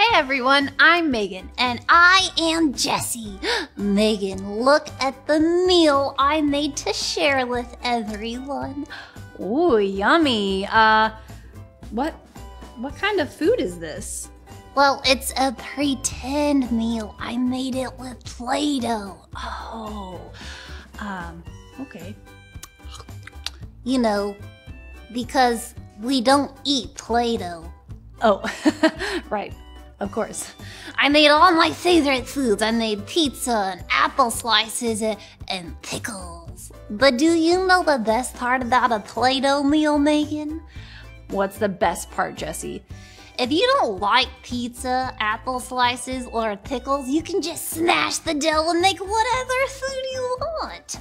Hey everyone, I'm Megan. And I am Jessie. Megan, look at the meal I made to share with everyone. Ooh, yummy. What kind of food is this? Well, it's a pretend meal. I made it with Play-Doh. Oh, okay. You know, because we don't eat Play-Doh. Oh, right. Of course. I made all my favorite foods. I made pizza and apple slices and pickles. But do you know the best part about a Play-Doh meal, Megan? What's the best part, Jessie? If you don't like pizza, apple slices, or pickles, you can just smash the dough and make whatever food you want.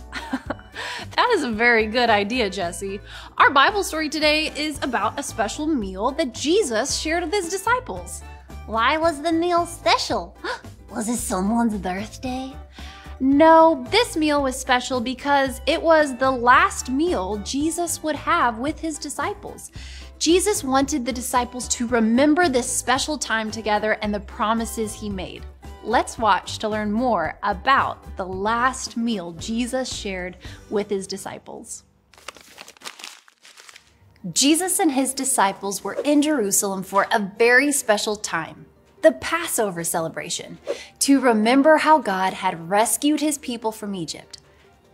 That is a very good idea, Jessie. Our Bible story today is about a special meal that Jesus shared with his disciples. Why was the meal special? Was it someone's birthday? No, this meal was special because it was the last meal Jesus would have with his disciples. Jesus wanted the disciples to remember this special time together and the promises he made. Let's watch to learn more about the last meal Jesus shared with his disciples. Jesus and his disciples were in Jerusalem for a very special time, the Passover celebration, to remember how God had rescued his people from Egypt.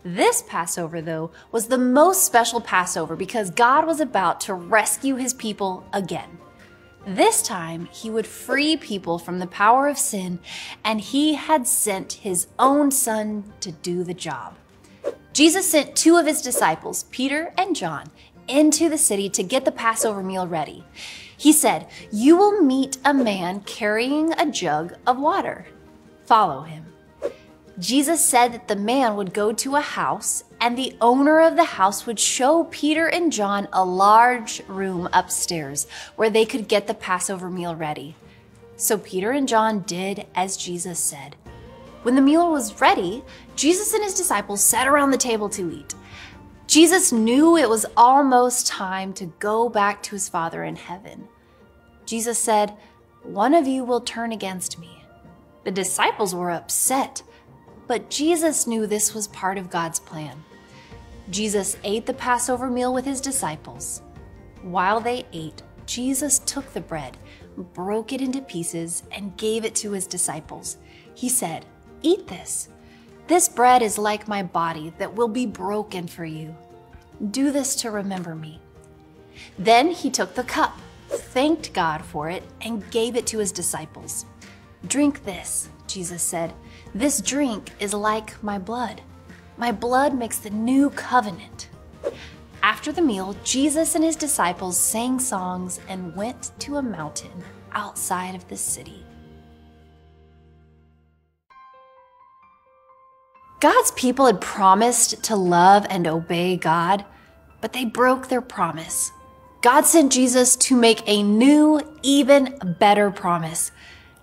This Passover, though, was the most special Passover because God was about to rescue his people again. This time, he would free people from the power of sin, and he had sent his own son to do the job. Jesus sent two of his disciples, Peter and John, into the city to get the Passover meal ready. He said, "You will meet a man carrying a jug of water. Follow him." Jesus said that the man would go to a house, and the owner of the house would show Peter and John a large room upstairs where they could get the Passover meal ready. So Peter and John did as Jesus said. When the meal was ready, Jesus and his disciples sat around the table to eat. Jesus knew it was almost time to go back to his Father in heaven. Jesus said, "One of you will turn against me." The disciples were upset, but Jesus knew this was part of God's plan. Jesus ate the Passover meal with his disciples. While they ate, Jesus took the bread, broke it into pieces, and gave it to his disciples. He said, "Eat this. This bread is like my body that will be broken for you. Do this to remember me." Then he took the cup, thanked God for it, and gave it to his disciples. "Drink this," Jesus said. "This drink is like my blood. My blood makes the new covenant." After the meal, Jesus and his disciples sang songs and went to a mountain outside of the city. God's people had promised to love and obey God, but they broke their promise. God sent Jesus to make a new, even better promise.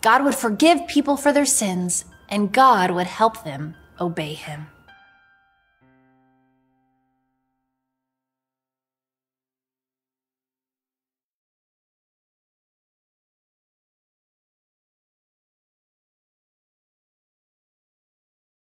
God would forgive people for their sins, and God would help them obey him.